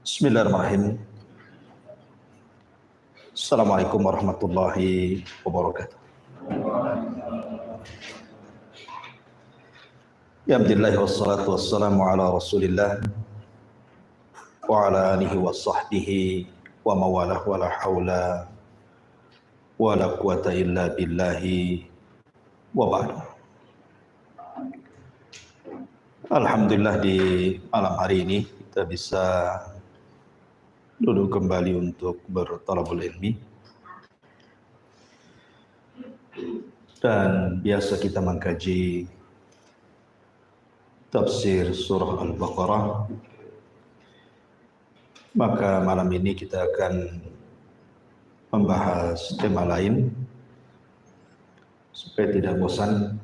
Bismillahirrahmanirrahim. Assalamualaikum warahmatullahi wabarakatuh. Ya Alhamdulillah wassalatu wassalamu ala Rasulillah wa ala alihi wa sahbihi wa mawalah wa la hawla wa la quwata illa billahi wa ba'du. Alhamdulillah di malam hari ini kita bisa duduk kembali untuk bertalabul ilmi, dan biasa kita mengkaji tafsir surah Al-Baqarah. Maka malam ini kita akan membahas tema lain supaya tidak bosan.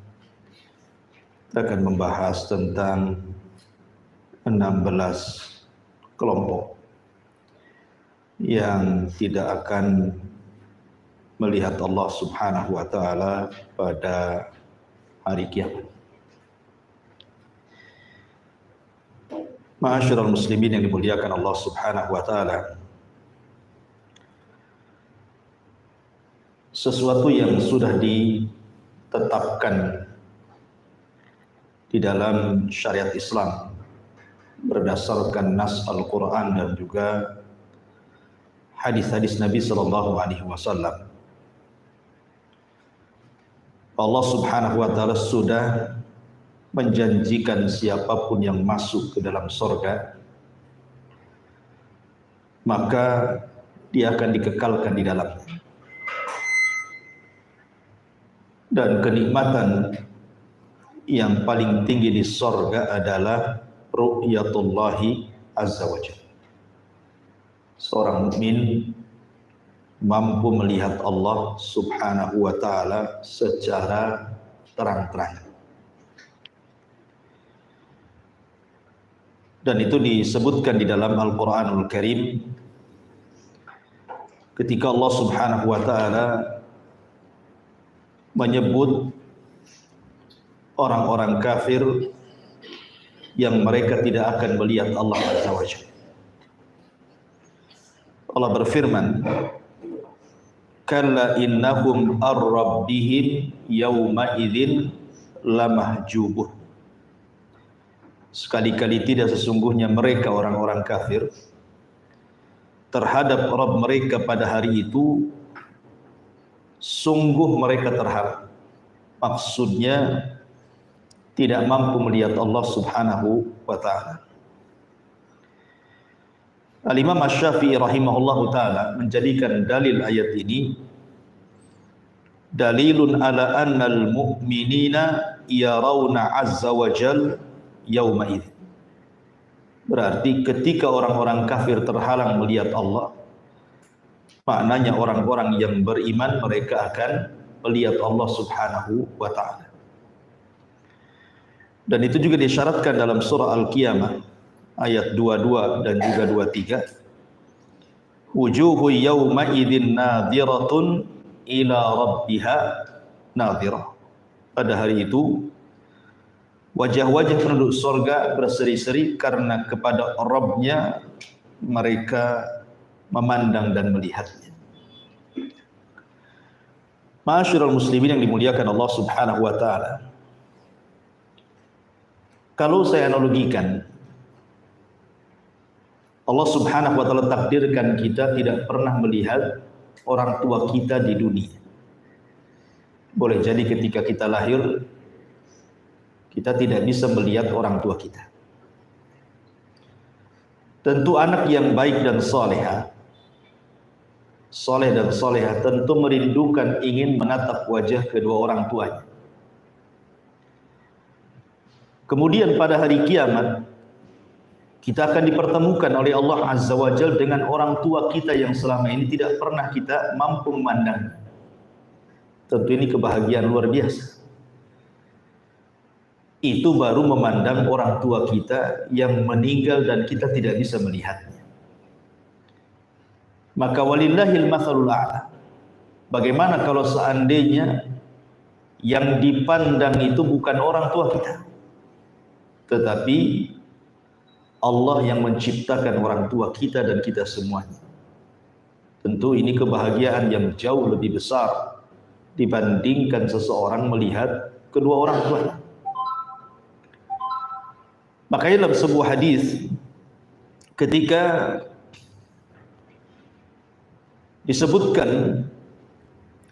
Kita akan membahas tentang 16 kelompok yang tidak akan melihat Allah Subhanahu wa taala pada hari kiamat. Ma'asyiral muslimin yang dimuliakan Allah Subhanahu wa taala, sesuatu yang sudah ditetapkan di dalam syariat Islam berdasarkan nas Al-Quran dan juga hadis-hadis Nabi Sallallahu Alaihi Wasallam. Allah Subhanahu Wa Taala sudah menjanjikan siapapun yang masuk ke dalam surga, maka dia akan dikekalkan di dalamnya. Dan kenikmatan yang paling tinggi di surga adalah ru'yatullahi azza wa jalla. Seorang mukmin mampu melihat Allah Subhanahu wa taala secara terang-terangan. Dan itu disebutkan di dalam Al-Qur'anul Karim ketika Allah Subhanahu wa taala menyebut orang-orang kafir yang mereka tidak akan melihat Allah Azza wa Jalla. Allah berfirman, "Kalla innahum ar-rabbihim yawma idzin lamahjubun." Sekali-kali tidak, sesungguhnya mereka orang-orang kafir terhadap Rabb mereka pada hari itu sungguh mereka terhalang. Maksudnya tidak mampu melihat Allah Subhanahu wa taala. Al-Imam Asy-Syafi'i rahimahullahu taala menjadikan dalil ayat ini dalilun ala annal mu'minina yarawna azza wa jal yauma idz. Berarti ketika orang-orang kafir terhalang melihat Allah, maknanya orang-orang yang beriman mereka akan melihat Allah Subhanahu wa taala. Dan itu juga disyaratkan dalam surah Al-Qiyamah ayat 22 dan juga 23. Wujuhu yawma idzin nadhiratun ila rabbiha nadhirah. Pada hari itu wajah-wajah penduduk surga berseri-seri karena kepada Rabb-nya mereka memandang dan melihatnya. Ma'asyiral muslimin yang dimuliakan Allah Subhanahu wa taala, kalau saya analogikan, Allah Subhanahu wa taala takdirkan kita tidak pernah melihat orang tua kita di dunia. Boleh jadi ketika kita lahir kita tidak bisa melihat orang tua kita. Tentu anak yang baik dan soleh dan solehah tentu merindukan, ingin menatap wajah kedua orang tuanya. Kemudian pada hari kiamat kita akan dipertemukan oleh Allah Azza wa Jalla dengan orang tua kita yang selama ini tidak pernah kita mampu memandang. Tentu ini kebahagiaan luar biasa. Itu baru memandang orang tua kita yang meninggal dan kita tidak bisa melihatnya. Maka walillahil matsalul a'la. Bagaimana kalau seandainya yang dipandang itu bukan orang tua kita, tetapi Allah yang menciptakan orang tua kita dan kita semuanya. Tentu ini kebahagiaan yang jauh lebih besar dibandingkan seseorang melihat kedua orang tuanya. Makanya dalam sebuah hadis ketika disebutkan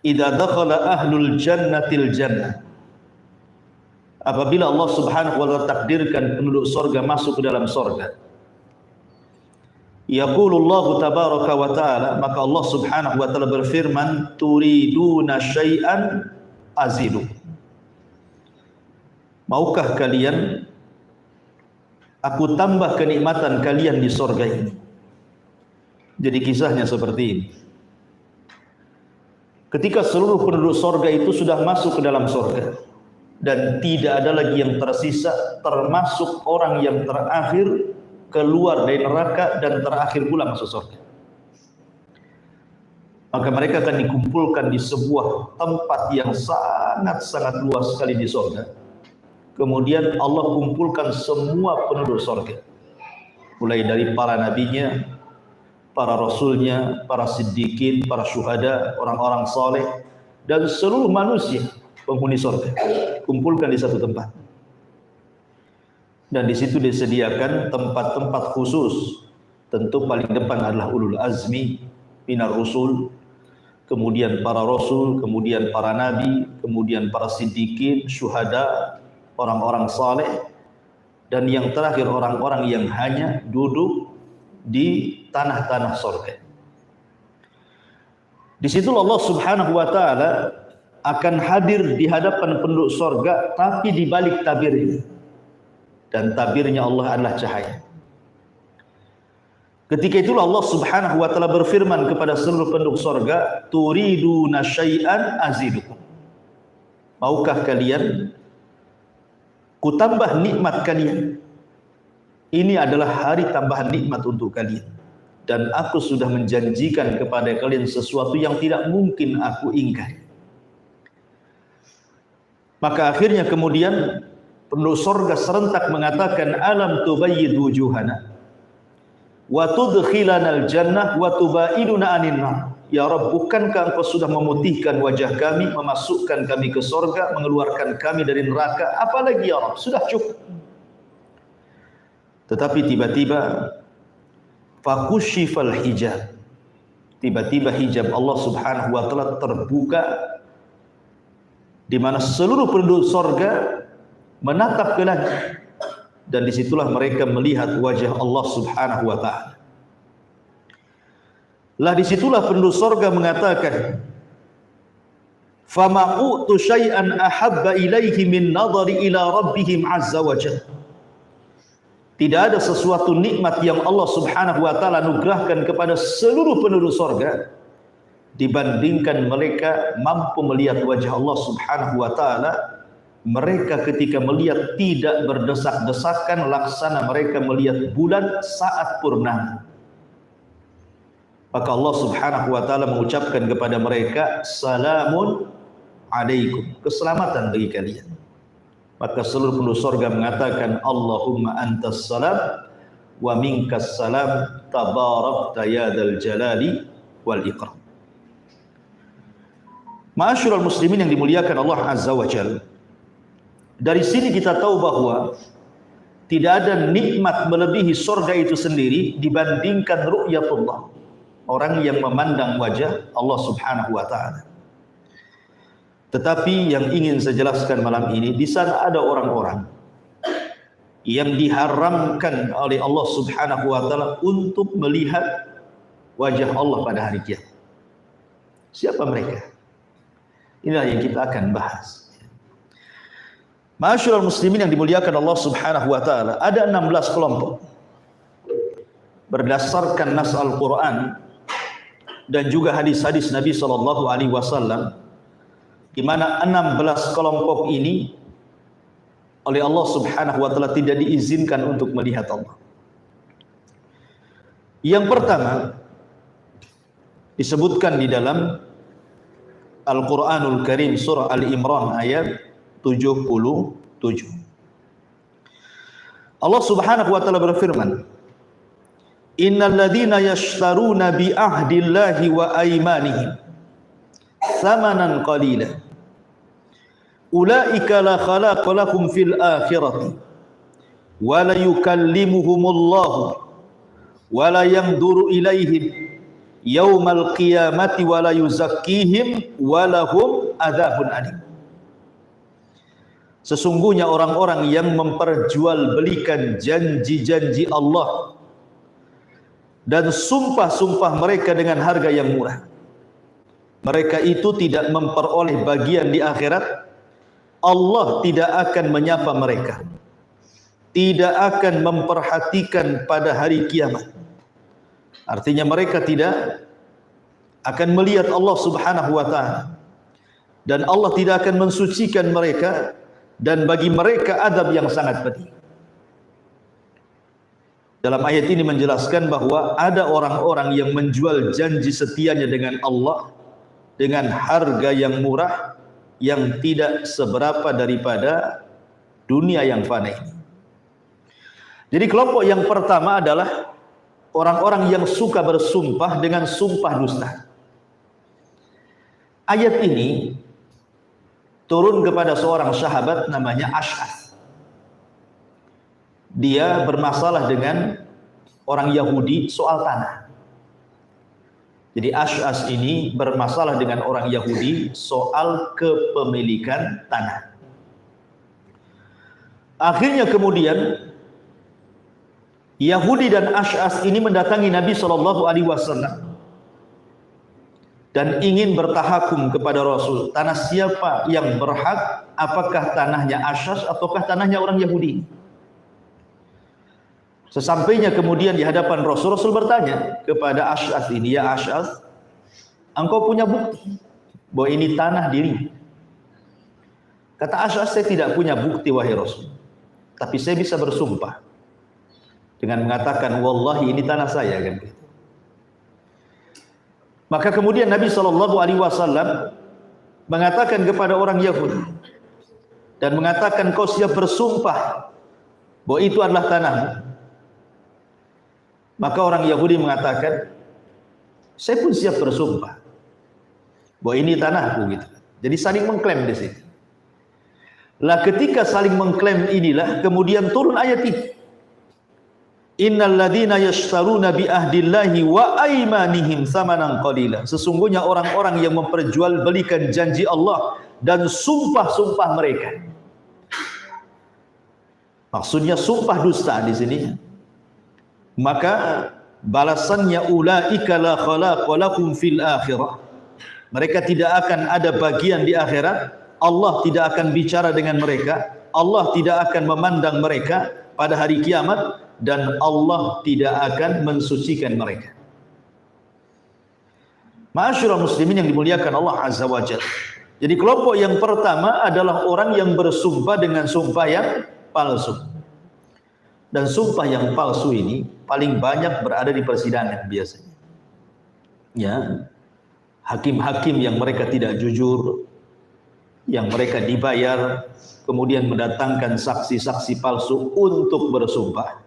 idza dakhala ahlul jannatil jannah, apabila Allah Subhanahu wa taala takdirkan penduduk surga masuk ke dalam surga, yaqulullahu tabaraka wa taala, maka Allah Subhanahu wa taala berfirman, turiduna syai'an azidu, maukah kalian aku tambah kenikmatan kalian di surga ini. Jadi kisahnya seperti ini. Ketika seluruh penduduk surga itu sudah masuk ke dalam surga dan tidak ada lagi yang tersisa, termasuk orang yang terakhir keluar dari neraka dan terakhir pula masuk surga, maka mereka akan dikumpulkan di sebuah tempat yang sangat-sangat luas sekali di surga. Kemudian Allah kumpulkan semua penduduk surga, mulai dari para nabinya, para rasulnya, para siddiqin, para syuhada, orang-orang saleh, dan seluruh manusia penghuni surga kumpulkan di satu tempat. Dan di situ disediakan tempat-tempat khusus. Tentu paling depan adalah ulul azmi minar rusul, kemudian para rasul, kemudian para nabi, kemudian para siddiqin, syuhada, orang-orang saleh, dan yang terakhir orang-orang yang hanya duduk di tanah-tanah surga. Di situ Allah Subhanahu wa taala akan hadir di hadapan penduduk surga, tapi di balik tabirnya. Dan tabirnya Allah adalah cahaya. Ketika itulah Allah Subhanahu wa taala berfirman kepada seluruh penduduk surga, turiduna syai'an azidukum, maukah kalian ku tambah nikmat kalian. Ini adalah hari tambahan nikmat untuk kalian, dan aku sudah menjanjikan kepada kalian sesuatu yang tidak mungkin aku ingkari. Maka akhirnya kemudian penduduk surga serentak mengatakan, alam tubayyid wujuhana wa tudkhilanal jannah wa tubaiduna anin nar. Ya Rabb, bukankah engkau sudah memutihkan wajah kami, memasukkan kami ke surga, mengeluarkan kami dari neraka? Apalagi ya Rabb, sudah cukup. Tetapi tiba-tiba fakushifal hijab, tiba-tiba hijab Allah Subhanahu wa taala terbuka, di mana seluruh penduduk surga menatap ke langit, dan disitulah mereka melihat wajah Allah Subhanahu wa taala. Lah disitulah penduduk surga mengatakan, fama u'tu syai'an ahabba ilaihi min nadhari ila rabbihim azza wa jalla. Tidak ada sesuatu nikmat yang Allah Subhanahu wa taala anugerahkan kepada seluruh penduduk surga dibandingkan mereka mampu melihat wajah Allah Subhanahu wa taala. Mereka ketika melihat tidak berdesak-desakan, laksana mereka melihat bulan saat purnama. Maka Allah Subhanahu wa taala mengucapkan kepada mereka, salamun alaikum, keselamatan bagi kalian. Maka seluruh penduduk surga mengatakan, Allahumma antas salam wa minkas salam tabarakta ya dzal jalali wal ikram. Ma'asyiral muslimin yang dimuliakan Allah Azza wa Jalla, dari sini kita tahu bahwa tidak ada nikmat melebihi surga itu sendiri dibandingkan ru'yatullah, orang yang memandang wajah Allah Subhanahu wa taala. Tetapi yang ingin saya jelaskan malam ini, di sana ada orang-orang yang diharamkan oleh Allah Subhanahu wa taala untuk melihat wajah Allah pada hari kiamat. Siapa mereka? Inilah yang kita akan bahas. Ma'asyiral muslimin yang dimuliakan Allah Subhanahu wa taala, ada 16 kelompok berdasarkan nas Al-Qur'an dan juga hadis-hadis Nabi sallallahu alaihi wasallam, di mana 16 kelompok ini oleh Allah Subhanahu wa taala tidak diizinkan untuk melihat Allah. Yang pertama disebutkan di dalam Al-Qur'anul Karim surah Ali Imran ayat 77. Allah Subhanahu wa taala berfirman, "Innal ladzina yashtaruna bi ahdillahi wa aymanihim thamanan qalila ulaika la khalaqa lahum fil akhirati wa la yukallimuhumullahu wa la yanzuru ilaihim yaumal qiyamati wa la yuzakkihim wa lahum adzabun alim." Sesungguhnya orang-orang yang memperjualbelikan janji-janji Allah dan sumpah-sumpah mereka dengan harga yang murah, mereka itu tidak memperoleh bagian di akhirat. Allah tidak akan menyapa mereka, tidak akan memperhatikan pada hari kiamat. Artinya mereka tidak akan melihat Allah Subhanahu wa taala, dan Allah tidak akan mensucikan mereka, dan bagi mereka azab yang sangat pedih. Dalam ayat ini menjelaskan bahwa ada orang-orang yang menjual janji setianya dengan Allah dengan harga yang murah, yang tidak seberapa daripada dunia yang fana ini. Jadi kelompok yang pertama adalah orang-orang yang suka bersumpah dengan sumpah dusta. Ayat ini turun kepada seorang sahabat namanya Ash'ath. Dia bermasalah dengan orang Yahudi soal tanah. Jadi Ash'ath ini bermasalah dengan orang Yahudi soal kepemilikan tanah. Akhirnya kemudian Yahudi dan Ash'ath ini mendatangi Nabi SAW dan ingin bertahakum kepada Rasul. Tanah siapa yang berhak? Apakah tanahnya Ash'ath ataukah tanahnya orang Yahudi? Sesampainya kemudian di hadapan Rasul, Rasul bertanya kepada Ash'ath ini, "Ya Ash'ath, engkau punya bukti bahwa ini tanah diri?" Kata Ash'ath, "Saya tidak punya bukti wahai Rasul, tapi saya bisa bersumpah dengan mengatakan, wallahi ini tanah saya," kan begitu. Maka kemudian Nabi SAW mengatakan kepada orang Yahudi dan mengatakan, "Kau siap bersumpah bahwa itu adalah tanahmu?" Maka orang Yahudi mengatakan, "Saya pun siap bersumpah bahwa ini tanahku," gitu. Jadi saling mengklaim di sini. Lah ketika saling mengklaim inilah kemudian turun ayat ini. Innal ladzina yashtaruna bi ahdillahi wa aymanihim tsamanan qalila. Sesungguhnya orang-orang yang memperjualbelikan janji Allah dan sumpah-sumpah mereka. Maksudnya sumpah dusta di sini. Maka balasannya ulaika la khalaqa lahum fil akhirah. Mereka tidak akan ada bagian di akhirat. Allah tidak akan bicara dengan mereka. Allah tidak akan memandang mereka pada hari kiamat, dan Allah tidak akan mensucikan mereka. Ma'asyiral muslimin yang dimuliakan Allah Azza wa Jalla. Jadi kelompok yang pertama adalah orang yang bersumpah dengan sumpah yang palsu. Dan sumpah yang palsu ini paling banyak berada di persidangan biasanya. Ya. Hakim-hakim yang mereka tidak jujur, yang mereka dibayar, kemudian mendatangkan saksi-saksi palsu untuk bersumpah.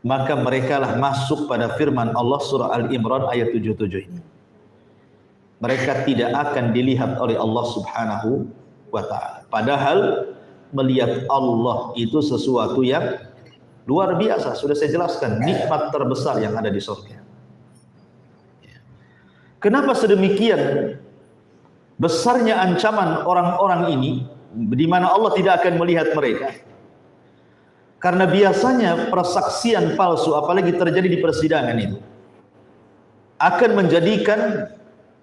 Maka merekalah masuk pada firman Allah surah Al-Imran ayat 77 ini. Mereka tidak akan dilihat oleh Allah Subhanahu wa ta'ala. Padahal melihat Allah itu sesuatu yang luar biasa. Sudah saya jelaskan, nikmat terbesar yang ada di surga. Kenapa sedemikian besarnya ancaman orang-orang ini, di mana Allah tidak akan melihat mereka? Karena biasanya persaksian palsu, apalagi terjadi di persidangan itu, akan menjadikan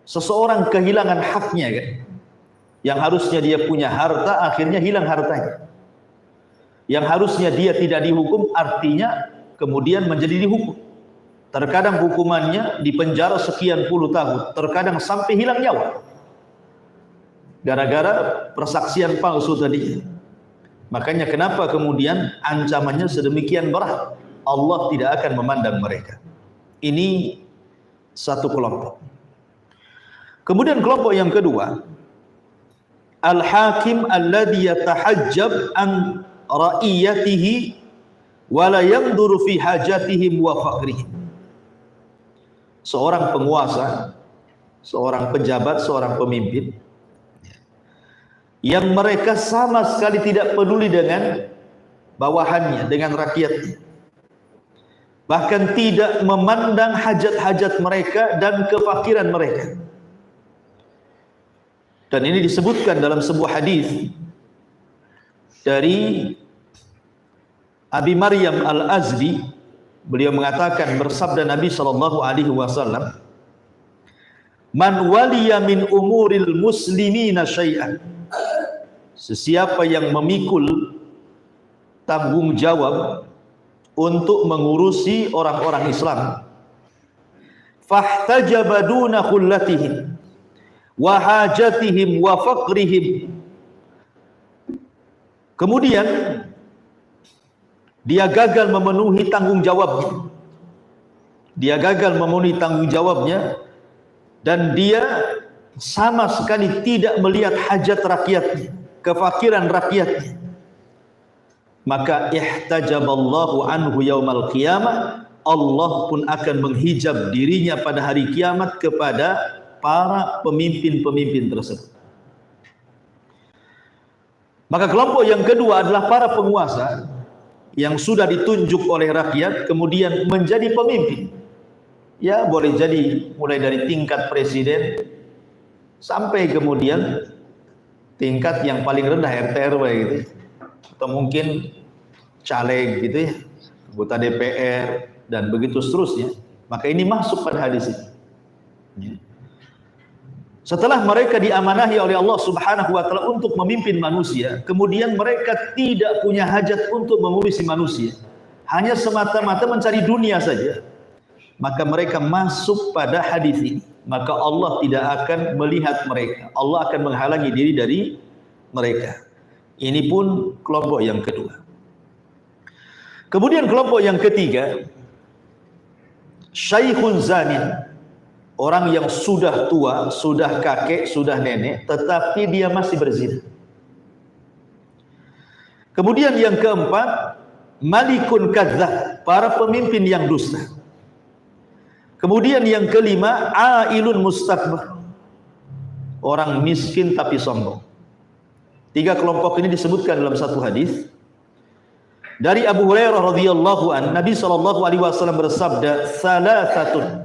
seseorang kehilangan haknya, kan? Yang harusnya dia punya harta, akhirnya hilang hartanya. Yang harusnya dia tidak dihukum, artinya kemudian menjadi dihukum. Terkadang hukumannya dipenjara sekian puluh tahun, terkadang sampai hilang nyawa, gara-gara persaksian palsu tadi. Makanya kenapa kemudian ancamannya sedemikian berat? Allah tidak akan memandang mereka. Ini satu kelompok. Kemudian kelompok yang kedua, al-hakim alladhi yatahajjab an ra'iyatihi wala yanzuru fi hajatihim wa faqrihim. Seorang penguasa, seorang pejabat, seorang pemimpin yang mereka sama sekali tidak peduli dengan bawahannya, dengan rakyatnya, bahkan tidak memandang hajat-hajat mereka dan kefakiran mereka. Dan ini disebutkan dalam sebuah hadis dari Abi Maryam Al-Azdi. Beliau mengatakan, bersabda Nabi SAW, man waliya min umuril muslimina syai'an, sesiapa yang memikul tanggung jawab untuk mengurusi orang-orang Islam, fahtajaba duna khullatihim wa hajatihim wa faqrihim, kemudian dia gagal memenuhi tanggung jawabnya, dan dia sama sekali tidak melihat hajat rakyatnya, kefakiran rakyatnya, maka ihtajaballahu anhu yaumal qiyamah, Allah pun akan menghijab dirinya pada hari kiamat kepada para pemimpin-pemimpin tersebut. Maka kelompok yang kedua adalah para penguasa yang sudah ditunjuk oleh rakyat kemudian menjadi pemimpin. Ya, boleh jadi mulai dari tingkat presiden sampai kemudian tingkat yang paling rendah RT RW gitu, atau mungkin caleg gitu ya, anggota DPR dan begitu seterusnya. Maka ini masuk pada hadis ini. Setelah mereka diamanahi oleh Allah Subhanahu wa taala untuk memimpin manusia, kemudian mereka tidak punya hajat untuk mengurusi manusia, hanya semata-mata mencari dunia saja, maka mereka masuk pada hadis ini. Maka Allah tidak akan melihat mereka, Allah akan menghalangi diri dari mereka. Ini pun kelompok yang kedua. Kemudian kelompok yang ketiga, syaikhun zanin, orang yang sudah tua, sudah kakek, sudah nenek, tetapi dia masih berzina. Kemudian yang keempat, malikun kadzdzab, para pemimpin yang dusta. Kemudian yang kelima, ailun mustakbar, orang miskin tapi sombong. Tiga kelompok ini disebutkan dalam satu hadis dari Abu Hurairah radhiyallahu an. Nabi SAW bersabda, salasatun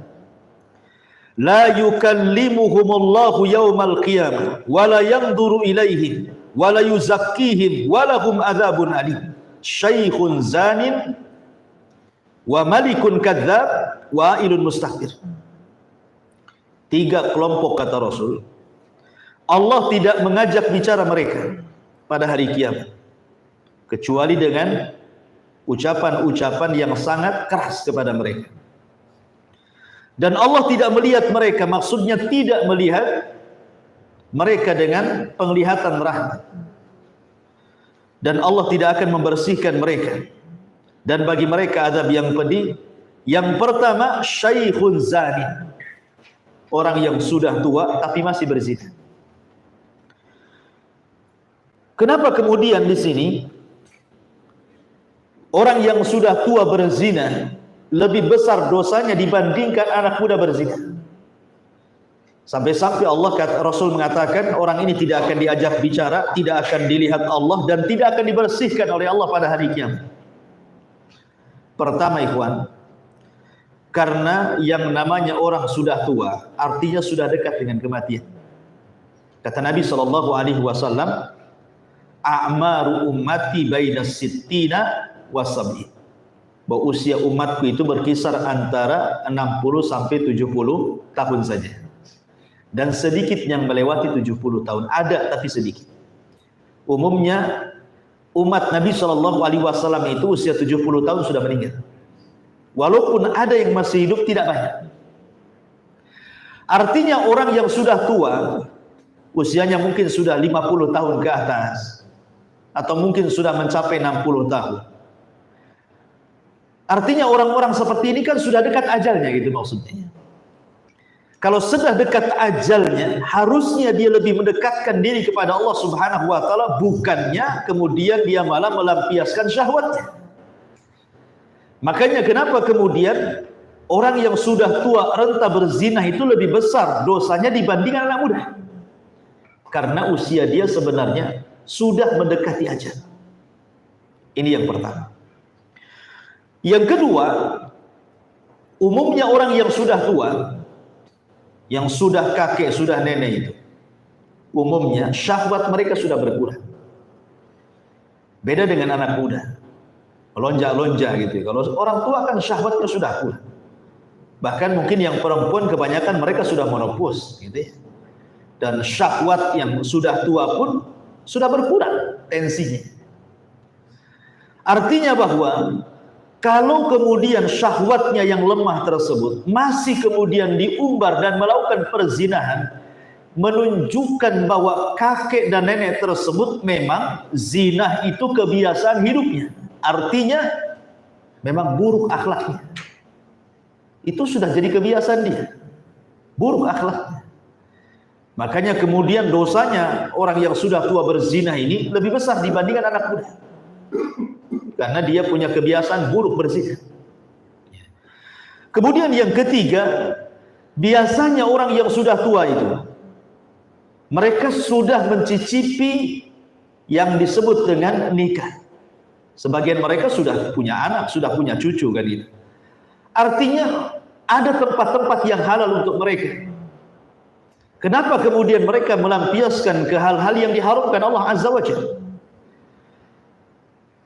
la yukallimuhumullahu yaumal qiyamah wa la yanzuru ilaihim wa la yuzakkihim wa lahum adzabun alim, syaikhun zanin wa malikun kadzdzab wa ailun mustakbir. Tiga kelompok, kata Rasul, Allah tidak mengajak bicara mereka pada hari kiamat kecuali dengan ucapan-ucapan yang sangat keras kepada mereka. Dan Allah tidak melihat mereka, maksudnya tidak melihat mereka dengan penglihatan rahmat. Dan Allah tidak akan membersihkan mereka. Dan bagi mereka azab yang pedih. Yang pertama, syaikhun zani, orang yang sudah tua tapi masih berzina. Kenapa kemudian di sini orang yang sudah tua berzina lebih besar dosanya dibandingkan anak muda berzina? Sampai-sampai Rasul mengatakan orang ini tidak akan diajak bicara, tidak akan dilihat Allah, dan tidak akan dibersihkan oleh Allah pada hari kiamat. Pertama, ikhwan, karena yang namanya orang sudah tua artinya sudah dekat dengan kematian. Kata Nabi SAW, a'maru ummati bainas sittina wasab'in, bahwa usia umatku itu berkisar antara 60 sampai 70 tahun saja. Dan sedikit yang melewati 70 tahun, ada tapi sedikit. Umumnya umat Nabi SAW itu usia 70 tahun sudah meninggal. Walaupun ada yang masih hidup, tidak banyak. Artinya orang yang sudah tua, usianya mungkin sudah 50 tahun ke atas, atau mungkin sudah mencapai 60 tahun. Artinya orang-orang seperti ini kan sudah dekat ajalnya, gitu maksudnya. Kalau sudah dekat ajalnya, harusnya dia lebih mendekatkan diri kepada Allah Subhanahu wa taala, bukannya kemudian dia malah melampiaskan syahwatnya. Makanya kenapa kemudian orang yang sudah tua renta berzina itu lebih besar dosanya dibandingkan anak muda? Karena usia dia sebenarnya sudah mendekati ajal. Ini yang pertama. Yang kedua, umumnya orang yang sudah tua, yang sudah kakek, sudah nenek itu, umumnya syahwat mereka sudah berkurang. Beda dengan anak muda, lonjak-lonjak gitu. Kalau orang tua kan syahwatnya sudah kurang. Bahkan mungkin yang perempuan kebanyakan mereka sudah menopause gitu ya. Dan syahwat yang sudah tua pun sudah berkurang tensinya. Artinya bahwa kalau kemudian syahwatnya yang lemah tersebut masih kemudian diumbar dan melakukan perzinahan, menunjukkan bahwa kakek dan nenek tersebut memang zina itu kebiasaan hidupnya. Artinya memang buruk akhlaknya. Itu sudah jadi kebiasaan dia. Buruk akhlaknya. Makanya kemudian dosanya orang yang sudah tua berzina ini lebih besar dibandingkan anak muda. Karena dia punya kebiasaan buruk berzina. Kemudian yang ketiga, biasanya orang yang sudah tua itu, mereka sudah mencicipi yang disebut dengan nikah. Sebagian mereka sudah punya anak, sudah punya cucu kan itu. Artinya ada tempat-tempat yang halal untuk mereka. Kenapa kemudian mereka melampiaskan ke hal-hal yang diharamkan Allah Azza wa Jalla?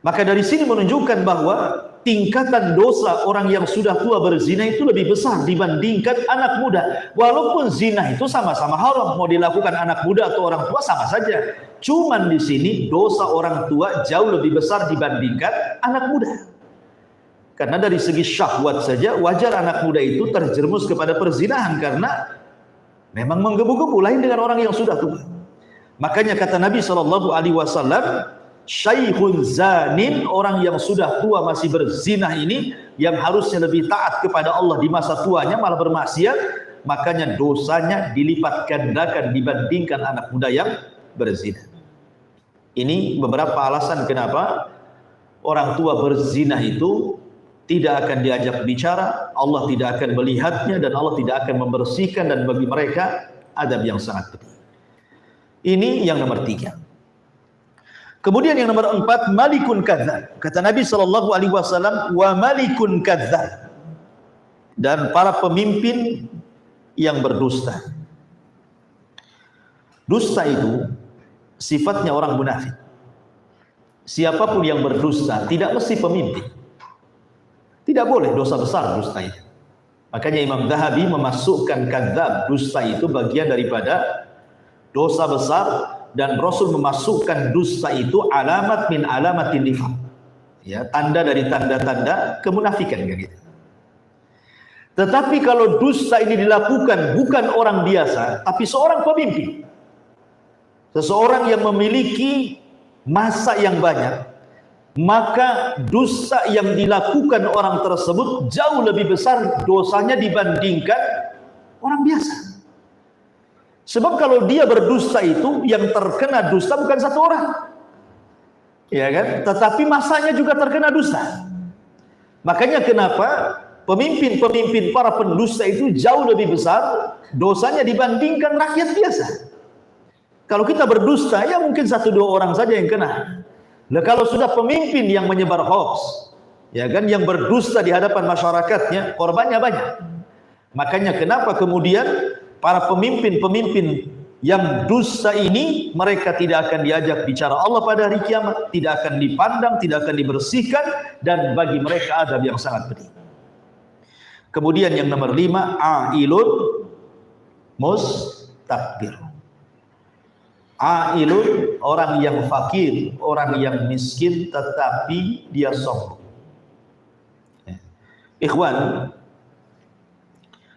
Maka dari sini menunjukkan bahwa tingkatan dosa orang yang sudah tua berzina itu lebih besar dibandingkan anak muda. Walaupun zina itu sama-sama haram, mau dilakukan anak muda atau orang tua sama saja. Cuman di sini dosa orang tua jauh lebih besar dibandingkan anak muda. Karena dari segi syahwat saja wajar anak muda itu terjerumus kepada perzinahan karena memang menggebu-gebu, lain dengan orang yang sudah tua. Makanya kata Nabi SAW, syaikhun zanin, orang yang sudah tua masih berzina ini, yang harusnya lebih taat kepada Allah di masa tuanya malah bermaksiat, makanya dosanya dilipat gandakan dibandingkan anak muda yang berzina. Ini beberapa alasan kenapa orang tua berzina itu tidak akan diajak bicara, Allah tidak akan melihatnya, dan Allah tidak akan membersihkan, dan bagi mereka adab yang sangat pedih. Ini yang nomor 3. Kemudian yang nomor 4, malikun kadzdzab. Kata Nabi SAW, wa malikun kadzdzab. Dan para pemimpin yang berdusta. Dusta itu sifatnya orang munafik. Siapapun yang berdusta tidak mesti pemimpin. Tidak boleh, dosa besar dusta itu. Makanya Imam Zahabi memasukkan kadzdzab, dusta itu bagian daripada dosa besar, dan Rasul memasukkan dusta itu alamat min alamatin nifaq. Ya, tanda dari tanda-tanda kemunafikan gitu. Tetapi kalau dusta ini dilakukan bukan orang biasa, tapi seorang pemimpin. Seseorang yang memiliki masa yang banyak, maka dusta yang dilakukan orang tersebut jauh lebih besar dosanya dibandingkan orang biasa. Sebab kalau dia berdusta itu, yang terkena dusta bukan satu orang, ya kan? Tetapi masanya juga terkena dusta. Makanya kenapa pemimpin-pemimpin para pendusta itu jauh lebih besar dosanya dibandingkan rakyat biasa. Kalau kita berdusta, ya mungkin 1-2 orang saja yang kena. Nah, kalau sudah pemimpin yang menyebar hoax, ya kan, yang berdusta di hadapan masyarakatnya, korbannya banyak. Makanya kenapa kemudian para pemimpin-pemimpin yang dusta ini, mereka tidak akan diajak bicara Allah pada hari kiamat, tidak akan dipandang, tidak akan dibersihkan, dan bagi mereka adab yang sangat pedih. Kemudian yang nomor 5, ailun mustakbir. Ailun, orang yang fakir, orang yang miskin tetapi dia sombong. Ikhwan,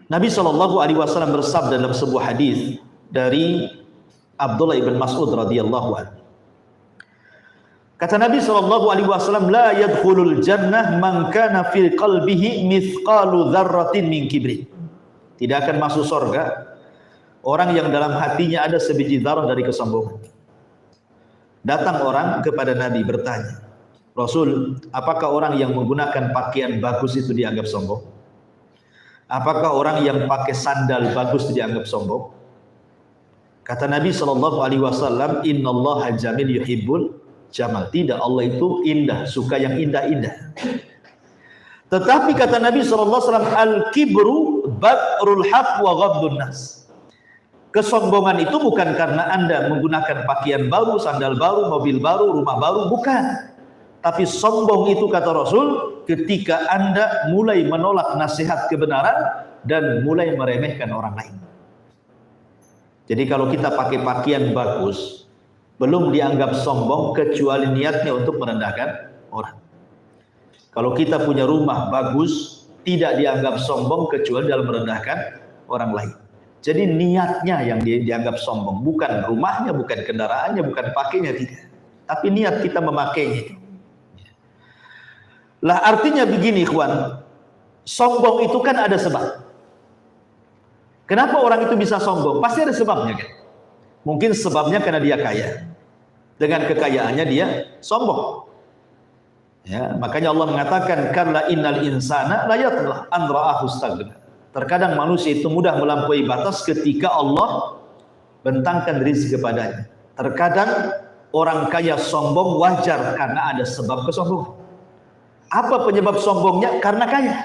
Nabi SAW bersabda dalam sebuah hadis dari Abdullah ibn Mas'ud radhiyallahu anhu. Kata Nabi SAW, la yadkhulul jannah man kana fi qalbihi mithqalu dzarratin min kibrin. Tidak akan masuk surga orang yang dalam hatinya ada sebiji zarah dari kesombongan. Datang orang kepada Nabi bertanya, Rasul, apakah orang yang menggunakan pakaian bagus itu dianggap sombong? Apakah orang yang pakai sandal bagus itu dianggap sombong? Kata Nabi SAW, Innallaha jamil yuhibbul jamal. Tidak, Allah itu indah, suka yang indah-indah. Tetapi kata Nabi SAW, Al-kibru batrul haq wa ghabdun nas. Kesombongan itu bukan karena Anda menggunakan pakaian baru, sandal baru, mobil baru, rumah baru, bukan. Tapi sombong itu kata Rasul ketika Anda mulai menolak nasihat kebenaran dan mulai meremehkan orang lain. Jadi kalau kita pakai pakaian bagus, belum dianggap sombong kecuali niatnya untuk merendahkan orang. Kalau kita punya rumah bagus, tidak dianggap sombong kecuali dalam merendahkan orang lain. Jadi niatnya yang dianggap sombong, bukan rumahnya, bukan kendaraannya, bukan pakainya, tidak. Tapi niat kita memakainya. Lah artinya begini ikhwan, sombong itu kan ada sebab. Kenapa orang itu bisa sombong? Pasti ada sebabnya kan. Mungkin sebabnya karena dia kaya. Dengan kekayaannya dia sombong. Ya, makanya Allah mengatakan karena innal insana la yatgha an ra'ahu istaghna. Terkadang manusia itu mudah melampaui batas ketika Allah bentangkan rezeki kepadanya. Terkadang orang kaya sombong wajar karena ada sebab kesombongan. Apa penyebab sombongnya? Karena kaya.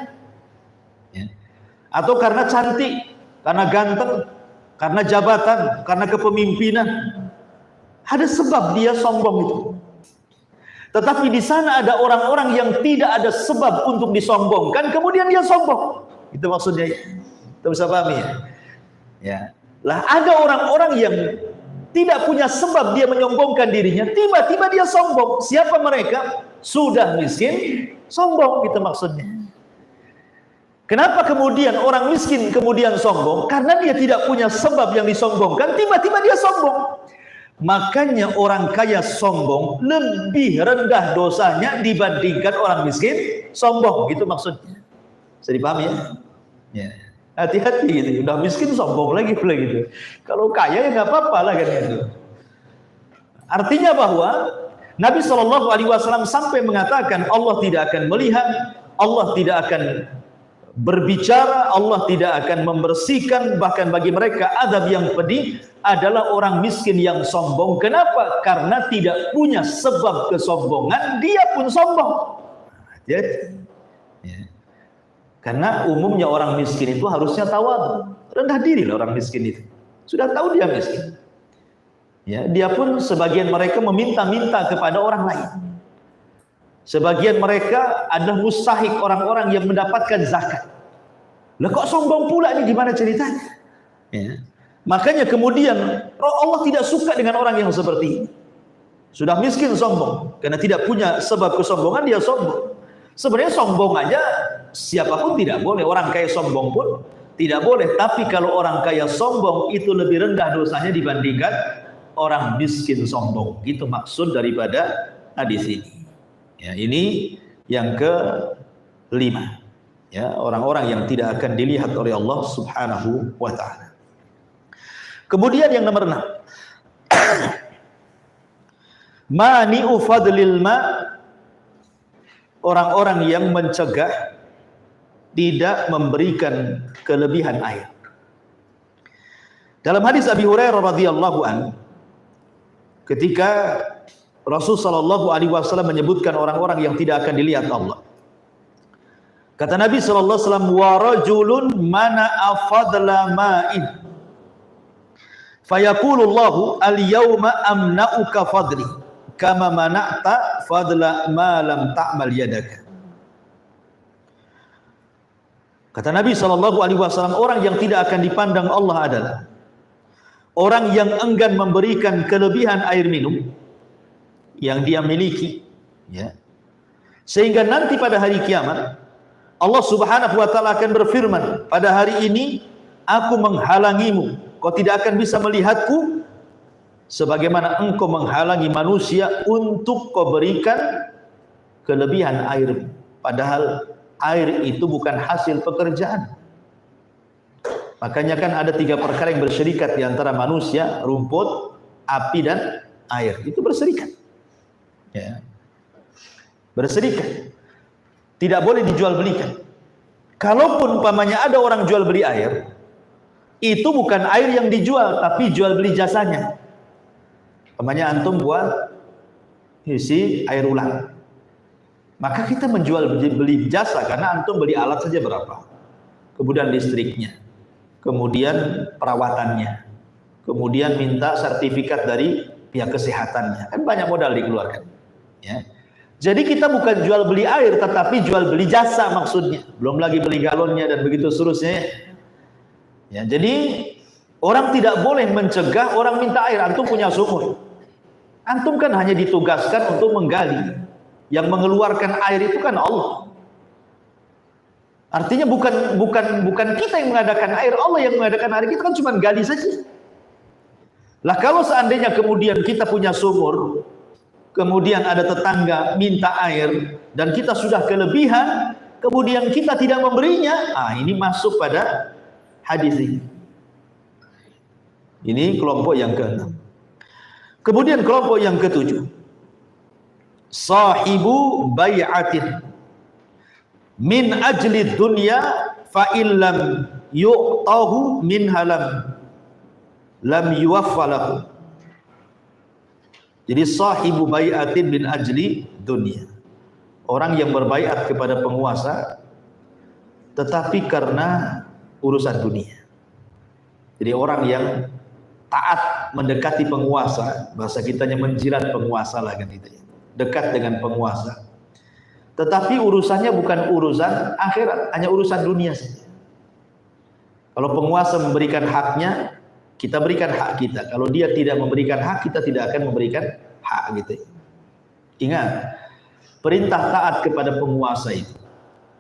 Ya. Atau karena cantik, karena ganteng, karena jabatan, karena kepemimpinan. Ada sebab dia sombong itu. Tetapi di sana ada orang-orang yang tidak ada sebab untuk disombongkan, kemudian dia sombong. Itu maksudnya. Kita bisa pahami ya? Ya. Lah ada orang-orang yang tidak punya sebab dia menyombongkan dirinya, tiba-tiba dia sombong. Siapa mereka? Sudah miskin, sombong, itu maksudnya. Kenapa kemudian orang miskin kemudian sombong? Karena dia tidak punya sebab yang disombongkan, tiba-tiba dia sombong. Makanya orang kaya sombong lebih rendah dosanya dibandingkan orang miskin sombong, gitu maksudnya. Bisa dipahami ya? Ya. Hati-hati gitu. Udah miskin sombong lagi pula gitu. Kalau kaya ya nggak apa-apa lah kan gitu. Artinya bahwa Nabi SAW sampai mengatakan Allah tidak akan melihat, Allah tidak akan berbicara, Allah tidak akan membersihkan, bahkan bagi mereka azab yang pedih adalah orang miskin yang sombong. Kenapa? Karena tidak punya sebab kesombongan, dia pun sombong. Jadi, ya. Karena umumnya orang miskin itu harusnya tawadhu, rendah diri lah orang miskin itu. Sudah tahu dia miskin. Ya, dia pun sebagian mereka meminta-minta kepada orang lain. Sebagian mereka adalah mustahik, orang-orang yang mendapatkan zakat. Lah kok sombong pula ini, gimana ceritanya? Ya. Makanya kemudian Allah tidak suka dengan orang yang seperti ini. Sudah miskin sombong, karena tidak punya sebab kesombongan dia sombong. Sebenarnya sombong aja siapapun tidak boleh, orang kaya sombong pun tidak boleh. Tapi kalau orang kaya sombong itu lebih rendah dosanya dibandingkan orang miskin sombong. Itu maksud daripada hadis ini. Ya, ini yang kelima. Ya, orang-orang yang tidak akan dilihat oleh Allah Subhanahu wa taala. Kemudian yang nomor 6. Mani'u fadlil ma, orang-orang yang mencegah tidak memberikan kelebihan air. Dalam hadis Abi Hurairah radhiyallahu an, ketika Rasul sallallahu alaihi wasallam menyebutkan orang-orang yang tidak akan dilihat Allah, kata Nabi sallallahu alaihi wasallam, wa rajulun mana'a fadla ma'in fayaqulullahu al-yawma amna'uka fadli kama mana'ta fadla ma lam ta'mal yadaka. Kata Nabi SAW, orang yang tidak akan dipandang Allah adalah orang yang enggan memberikan kelebihan air minum yang dia miliki, ya. Sehingga nanti pada hari kiamat Allah Subhanahu wa taala akan berfirman, pada hari ini aku menghalangimu, kau tidak akan bisa melihatku sebagaimana engkau menghalangi manusia untuk kau berikan kelebihan air, padahal air itu bukan hasil pekerjaan. Makanya kan ada 3 perkara yang berserikat di antara manusia, rumput, api dan air. Itu berserikat. Ya. berserikat. Tidak boleh dijual belikan. Kalaupun umpamanya ada orang jual beli air, itu bukan air yang dijual, tapi jual beli jasanya. Umpamanya antum buat isi air ulang, maka kita menjual beli jasa karena antum beli alat saja berapa, kemudian listriknya, kemudian perawatannya, kemudian minta sertifikat dari pihak kesehatannya, kan banyak modal dikeluarkan. Ya. Jadi kita bukan jual beli air, tetapi jual beli jasa maksudnya. Belum lagi beli galonnya dan begitu seterusnya. Ya, jadi orang tidak boleh mencegah orang minta air. Antum punya sumur, antum kan hanya ditugaskan untuk menggali. Yang mengeluarkan air itu kan Allah. Artinya bukan kita yang mengadakan air, Allah yang mengadakan air. Kita kan cuma gali saja. Lah kalau seandainya kemudian kita punya sumur, kemudian ada tetangga minta air dan kita sudah kelebihan, kemudian kita tidak memberinya, ini masuk pada hadis ini. Ini kelompok yang ke-6. Kemudian kelompok yang ke-7, sahibu bai'atin min ajli dunya fa illam yu'tahu min lam yuwaffalahu. Jadi sahibu bai'atin min ajli dunia, orang yang berbaiat kepada penguasa tetapi karena urusan dunia. Jadi orang yang taat mendekati penguasa, bahasa kitanya menjilat penguasa lah kan itu ya. Dekat dengan penguasa. Tetapi urusannya bukan urusan akhirat, hanya urusan dunia saja. Kalau penguasa memberikan haknya, kita berikan hak kita. Kalau dia tidak memberikan hak, kita tidak akan memberikan hak gitu. Ingat, perintah taat kepada penguasa itu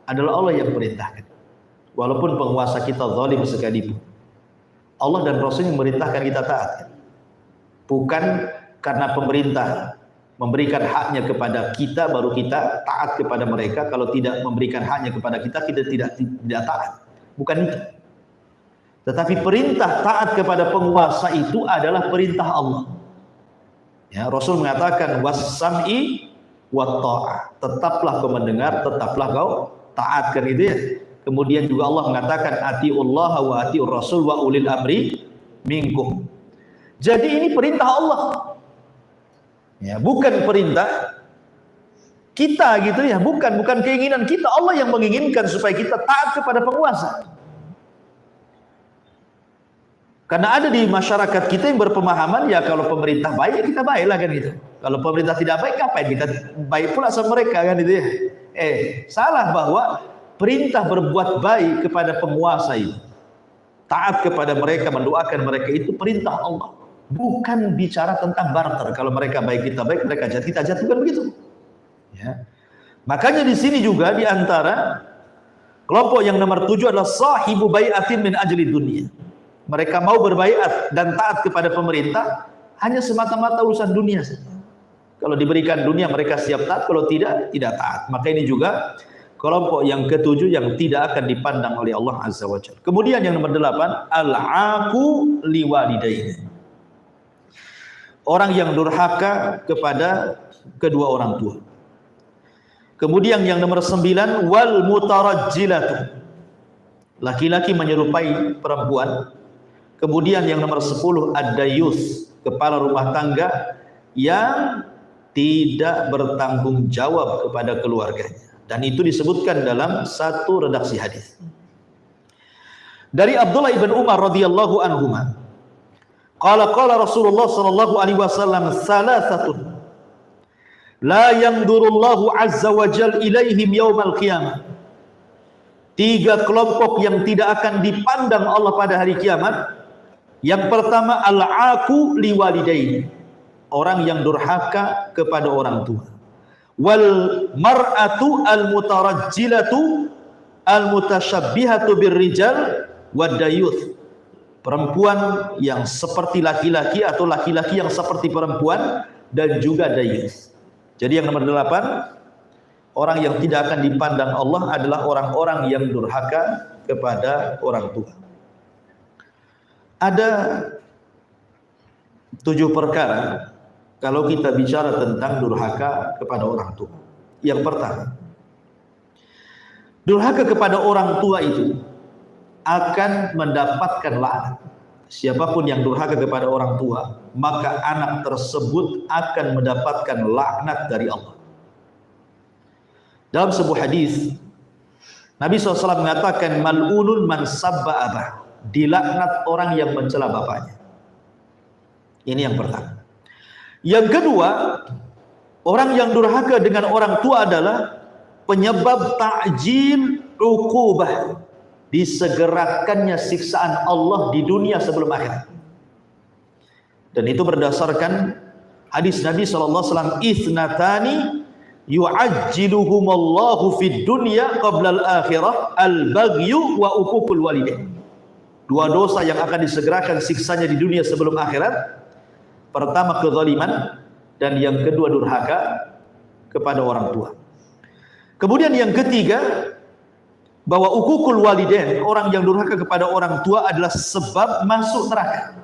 adalah Allah yang perintahkan. Walaupun penguasa kita zalim sekalipun, Allah dan Rasul yang memerintahkan kita taat. Bukan karena pemerintah memberikan haknya kepada kita baru kita taat kepada mereka. Kalau tidak memberikan haknya kepada kita, kita tidak taat. Bukan itu. Tetapi perintah taat kepada penguasa itu adalah perintah Allah. Ya, Rasul mengatakan was-sam'i wat-tha'ah. Tetaplah kau mendengar, tetaplah kau taat, kan itu ya. Kemudian juga Allah mengatakan atiullah wa atiur rasul wa ulil amri minkum. Jadi ini perintah Allah. Ya, bukan perintah kita gitu ya, bukan keinginan kita. Allah yang menginginkan supaya kita taat kepada penguasa. Karena ada di masyarakat kita yang berpemahaman, ya kalau pemerintah baik, ya kita baiklah kan gitu. Kalau pemerintah tidak baik, ngapain kita baik pula sama mereka kan itu ya. Salah bahwa perintah berbuat baik kepada penguasa itu, taat kepada mereka, mendoakan mereka, itu perintah Allah. Bukan bicara tentang barter. Kalau mereka baik, kita baik, mereka jahat, kita jahat, bukan begitu. Ya. Makanya di sini juga di antara kelompok yang nomor 7 adalah sahibu bai'atin min ajli dunia. Mereka mau berbaiat dan taat kepada pemerintah hanya semata-mata urusan dunia saja. Kalau diberikan dunia mereka siap taat, kalau tidak taat. Maka ini juga kelompok yang ke-7 yang tidak akan dipandang oleh Allah Azza wa Jalla. Kemudian yang nomor 8, al-aqu liwalidaini. Orang yang durhaka kepada kedua orang tua. Kemudian yang nomor 9, wal mutarajjilatu. Laki-laki menyerupai perempuan. Kemudian yang nomor 10, ad-dayus, kepala rumah tangga yang tidak bertanggung jawab kepada keluarganya. Dan itu disebutkan dalam satu redaksi hadis. Dari Abdullah ibn Umar radhiyallahu anhuma, qala Rasulullah sallallahu alaihi wasallam, salasatun la yanzurullahu azza wa jalla ilaihim yaumal qiyamah. 3 kelompok yang tidak akan dipandang Allah pada hari kiamat. Yang pertama, al-aqu liwalidaini, orang yang durhaka kepada orang tua. Wal mar'atu al-mutarajjilatu al-mutasyabbihatu birrijal wadayuth, perempuan yang seperti laki-laki atau laki-laki yang seperti perempuan, dan juga dayuth. Jadi yang nomor 8, orang yang tidak akan dipandang Allah adalah orang-orang yang durhaka kepada orang tua. Ada 7 perkara kalau kita bicara tentang durhaka kepada orang tua. Yang pertama, durhaka kepada orang tua itu akan mendapatkan laknat. Siapapun yang durhaka kepada orang tua, maka anak tersebut akan mendapatkan laknat dari Allah. Dalam sebuah hadis, Nabi SAW mengatakan, mal'unun man sabba abah, dilaknat orang yang mencela bapaknya. Ini yang pertama. Yang kedua, orang yang durhaka dengan orang tua adalah penyebab ta'jil uqubah, disegerakannya siksaan Allah di dunia sebelum akhirat. Dan itu berdasarkan hadis Nabi SAW, ithnatani yu'ajjiluhumallahu fid dunya qabla al-akhirah, al-baghyu wa uququl walidain. Dua dosa yang akan disegerakan siksanya di dunia sebelum akhirat. Pertama, kezaliman, dan yang kedua, durhaka kepada orang tua. Kemudian yang ketiga, bahwa uququl walidain, orang yang durhaka kepada orang tua adalah sebab masuk neraka.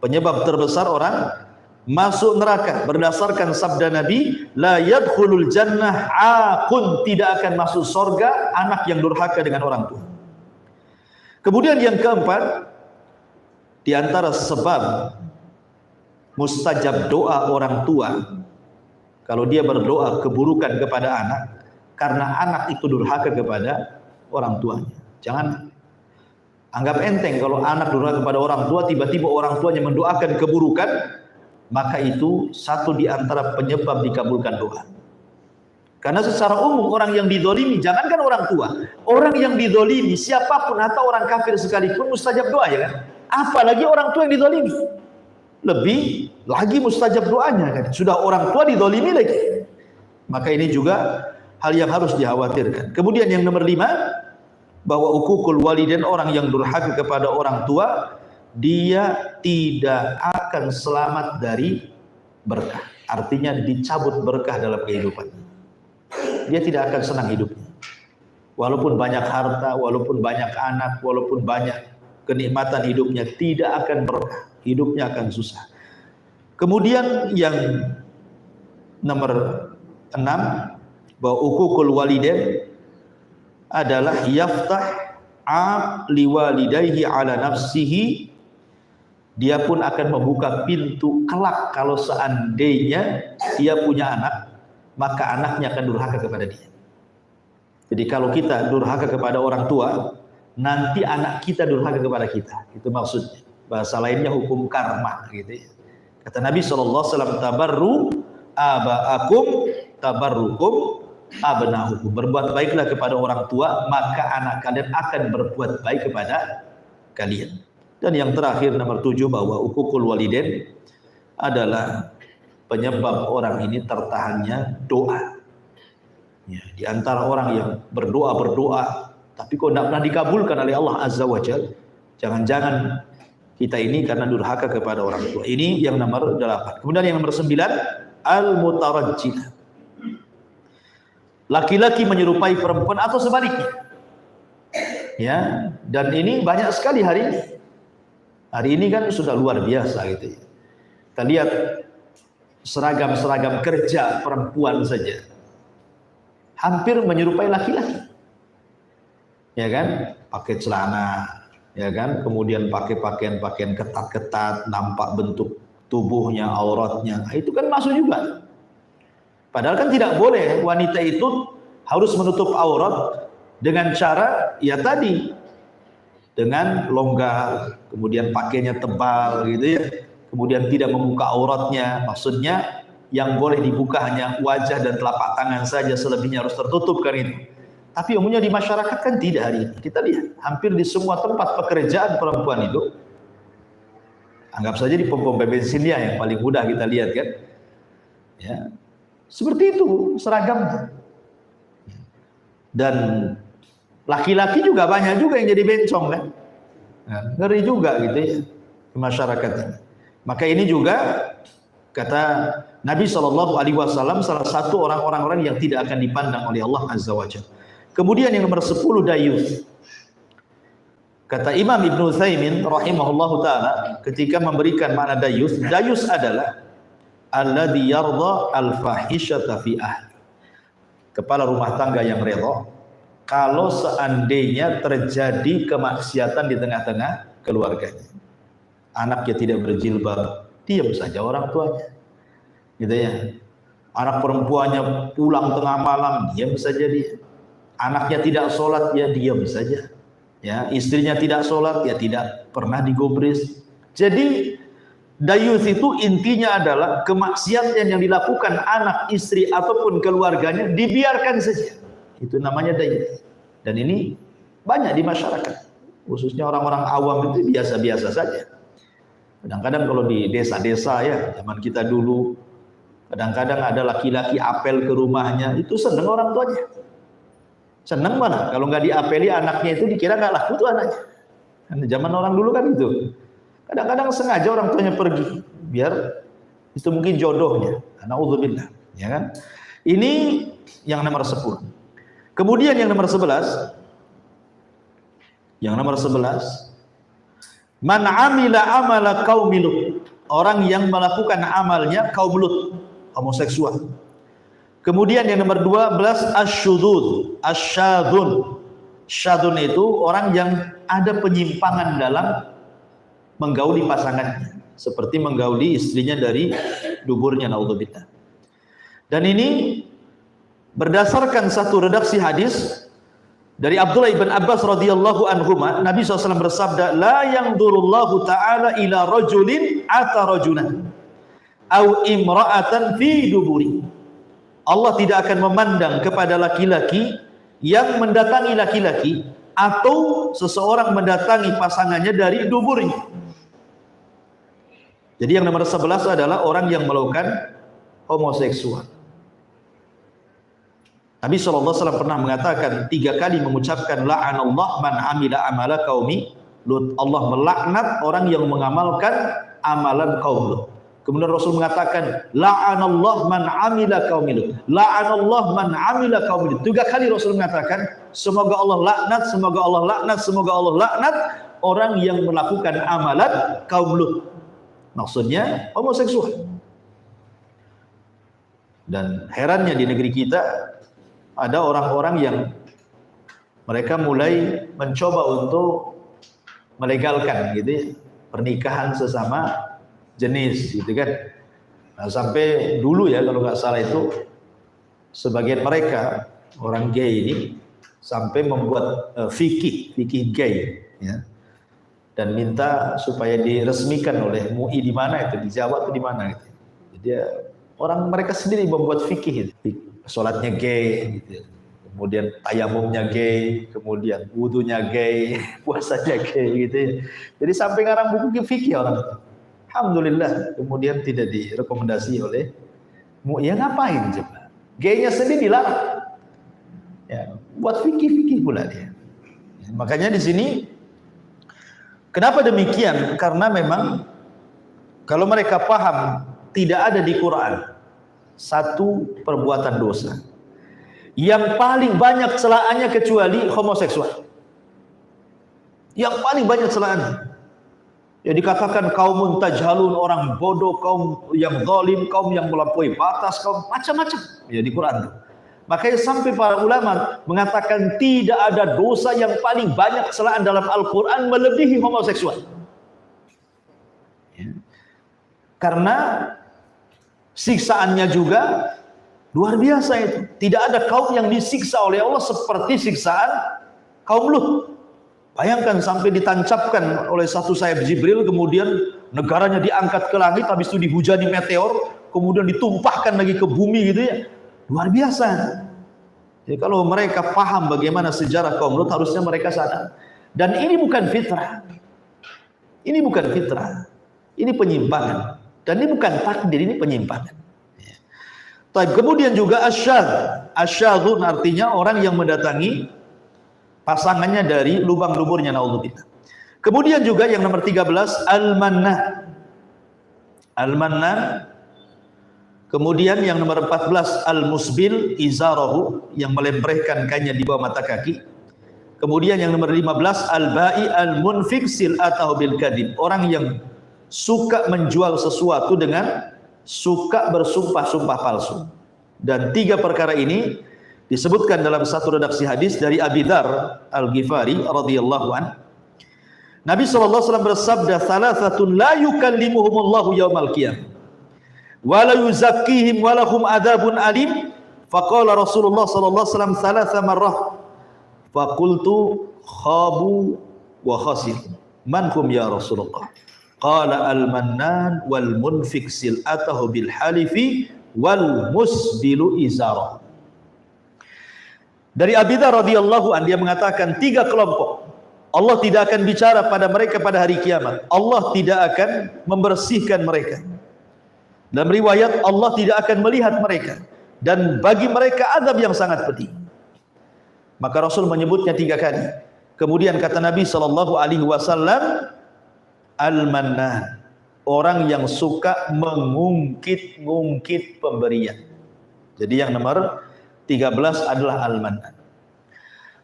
Penyebab terbesar orang masuk neraka berdasarkan sabda Nabi, la yadkhulul jannah aqun, tidak akan masuk surga anak yang durhaka dengan orang tua. Kemudian yang keempat, di antara sebab mustajab doa orang tua, kalau dia berdoa keburukan kepada anak, karena anak itu durhaka kepada orang tuanya. Jangan anggap enteng kalau anak durhaka kepada orang tua, tiba-tiba orang tuanya mendoakan keburukan, maka itu satu di antara penyebab dikabulkan doa. Karena secara umum orang yang dizalimi, jangankan orang tua, orang yang dizalimi siapapun atau orang kafir sekalipun mustajab doa, ya kan? Apalagi orang tua yang dizalimi, lebih lagi mustajab doanya kan. Sudah orang tua dizalimi lagi. Maka ini juga hal yang harus dikhawatirkan. Kemudian yang nomor 5, bahwa uququl walidain, orang yang durhaka kepada orang tua, dia tidak akan selamat dari berkah. Artinya dicabut berkah dalam kehidupan. Dia tidak akan senang hidupnya. Walaupun banyak harta, walaupun banyak anak, walaupun banyak kenikmatan hidupnya, tidak akan berkah. Hidupnya akan susah. Kemudian yang nomor 6, bahwa uququl walidain adalah yaftah liwalidayhi ala nafsihi, dia pun akan membuka pintu kelak kalau seandainya dia punya anak, maka anaknya akan durhaka kepada dia. Jadi kalau kita durhaka kepada orang tua, nanti anak kita durhaka kepada kita. Itu maksudnya. Bahasa lainnya hukum karma gitu ya. Kata Nabi SAW, tabarru aba'akum tabarrukum abna'ukum. Berbuat baiklah kepada orang tua, maka anak kalian akan berbuat baik kepada kalian. Dan yang terakhir nomor 7, bahwa uququl walidain adalah penyebab orang ini tertahannya doa. Ya, di antara orang yang berdoa tapi kok tidak pernah dikabulkan oleh Allah Azza wa Jalla, jangan-jangan kita ini karena durhaka kepada orang tua. Ini yang nomor 8. Kemudian yang nomor 9, al-mutarajjil. Laki-laki menyerupai perempuan atau sebaliknya. Ya, dan ini banyak sekali hari ini. Hari ini kan sudah luar biasa gitu ya. Kita lihat seragam-seragam kerja perempuan saja hampir menyerupai laki-laki. Ya kan? Pakai celana, ya kan? Kemudian pakai pakaian ketat-ketat, nampak bentuk tubuhnya, auratnya. Nah, itu kan masuk juga. Padahal kan tidak boleh wanita itu harus menutup aurat dengan cara ya tadi, dengan longgar, kemudian pakainya tebal gitu ya, kemudian tidak membuka auratnya. Maksudnya yang boleh dibuka hanya wajah dan telapak tangan saja, selebihnya harus tertutup kan itu. Tapi umumnya di masyarakat kan tidak hari ini. Kita lihat hampir di semua tempat pekerjaan perempuan itu, anggap saja di pom-pom bensinnya yang paling mudah kita lihat kan, ya seperti itu seragamnya. Dan laki-laki juga banyak juga yang jadi bencong kan, ngeri juga gitu ya di masyarakat ini. Maka ini juga kata Nabi SAW, salah satu orang-orang yang tidak akan dipandang oleh Allah Azza wa Jalla. Kemudian yang nomor 10, dayus. Kata Imam Ibn Utsaimin rahimahullahu ta'ala ketika memberikan makna dayus, dayus adalah alladhi yarda al-fahishata fi ahli. kepala rumah tangga yang redha kalau seandainya terjadi kemaksiatan di tengah-tengah keluarganya. Anaknya tidak berjilbab, diam saja orang tuanya. Gitu ya. Anak perempuannya pulang tengah malam, diam saja dia. Anaknya tidak sholat, ya diam saja. Ya, istrinya tidak sholat, ya tidak pernah digubris. Jadi dayuth itu intinya adalah kemaksiatan yang dilakukan anak, istri ataupun keluarganya dibiarkan saja. Itu namanya dayuth. Dan ini banyak di masyarakat, khususnya orang-orang awam itu biasa-biasa saja. Kadang-kadang kalau di desa-desa ya, zaman kita dulu, kadang-kadang ada laki-laki apel ke rumahnya, itu seneng orang tuanya. Seneng mana? Kalau nggak diapeli anaknya itu dikira nggak laku tuh anaknya. Karena zaman orang dulu kan itu. Kadang-kadang sengaja orang tuanya pergi biar itu mungkin jodohnya. Na'udzubillah, ya kan? Ini yang nomor 10. Kemudian yang nomor 11. Yang nomor 11. Man amila amala qaumi Lut. Orang yang melakukan amalnya kaum Lut, homoseksual. Kemudian yang nomor 12 asyudzud, asyadzun. Syadzun itu orang yang ada penyimpangan dalam menggauli pasangannya, seperti menggauli istrinya dari duburnya, naudzubillah. Dan ini berdasarkan satu redaksi hadis dari Abdullah ibn Abbas radhiyallahu anhuma, Nabi SAW bersabda, la yanzurullahu ta'ala ila rajulin ata rajulan au imra'atan fi duburi. Allah tidak akan memandang kepada laki-laki yang mendatangi laki-laki atau seseorang mendatangi pasangannya dari duburnya. Jadi yang nomor 11 adalah orang yang melakukan homoseksual. Nabi SAW pernah mengatakan 3 kali mengucapkan la'anallah man amila amala qaumi Lut. Allah melaknat orang yang mengamalkan amalan kaum Lut. Kemudian Rasul mengatakan la'anallah man amila qaumi Lut. La'anallah man amila qaumi Lut. 3 kali Rasul mengatakan semoga Allah laknat, semoga Allah laknat, semoga Allah laknat orang yang melakukan amalan kaum Lut. Maksudnya homoseksual. Dan herannya di negeri kita ada orang-orang yang mereka mulai mencoba untuk melegalkan gitu ya, pernikahan sesama jenis gitu kan. Nah, sampai dulu ya kalau nggak salah itu sebagian mereka orang gay ini sampai membuat fikih gay ya. Dan minta supaya diresmikan oleh MUI di mana itu, di Jawa atau di mana gitu. Jadi orang mereka sendiri membuat fikih itu. Sholatnya gay gitu. Kemudian tayamumnya gay, kemudian wudunya gay, puasanya gay gitu ya. Jadi sampai ngarang buku fikih orang itu. Alhamdulillah kemudian tidak direkomendasi oleh MUI. Ya ngapain coba? Gaynya sendiri dilarang. Ya, buat fikih pula dia. Ya, makanya di sini kenapa demikian? Karena memang kalau mereka paham tidak ada di Quran satu perbuatan dosa yang paling banyak celaannya kecuali homoseksual. Yang paling banyak celaannya. Ya dikatakan kaumun tajhalun, orang bodoh, kaum yang zalim, kaum yang melampaui batas, kaum macam-macam ya di Quran. Makanya sampai para ulama mengatakan tidak ada dosa yang paling banyak celaan dalam Al-Quran melebihi homoseksual. Ya. Karena siksaannya juga luar biasa itu. Tidak ada kaum yang disiksa oleh Allah seperti siksaan kaum Lut. Bayangkan sampai ditancapkan oleh satu sayap Jibril, kemudian negaranya diangkat ke langit, habis itu dihujani meteor, kemudian ditumpahkan lagi ke bumi gitu ya. Luar biasa. Jadi kalau mereka paham bagaimana sejarah kaum Lut, harusnya mereka sadar. Dan ini bukan fitrah. Ini bukan fitrah. Ini penyimpangan. Dan ini bukan takdir, ini penyimpangan. Kemudian juga asyadzun artinya orang yang mendatangi pasangannya dari lubang-luburnya, naudzubillah. Kemudian juga yang nomor 13 al-mannan. Al-mannan. Kemudian yang nomor 14 al-musbil izarahu, yang melemparkan kainnya di bawah mata kaki. Kemudian yang nomor 15 al-ba'i al-munfik sil'atahu bil kadhib, orang yang suka menjual sesuatu dengan suka bersumpah-sumpah palsu. Dan 3 perkara ini Disebutkan dalam satu redaksi hadis dari Abi Dzar Al-Ghifari radhiyallahu an, Nabi SAW bersabda, "Thalathatun la yukallimuhumullahu yaumal qiyamah wa la yuzakkihim wa lahum adzabun alim." Faqala Rasulullah SAW thalatha marrah. Faqultu khabu wa khasir. Man hum ya Rasulullah? Qala al-mannan wal munfik sil'atahu bil halifi wal musbilu izarah. Dari Abi Dzar radhiyallahu an, dia mengatakan 3 kelompok Allah tidak akan bicara pada mereka pada hari kiamat. Allah tidak akan membersihkan mereka. Dalam riwayat, Allah tidak akan melihat mereka, dan bagi mereka azab yang sangat pedih. Maka Rasul menyebutnya 3 kali. Kemudian kata Nabi SAW, al-mannan, orang yang suka mengungkit-ungkit pemberian. Jadi yang nomor 13 adalah al-mannan.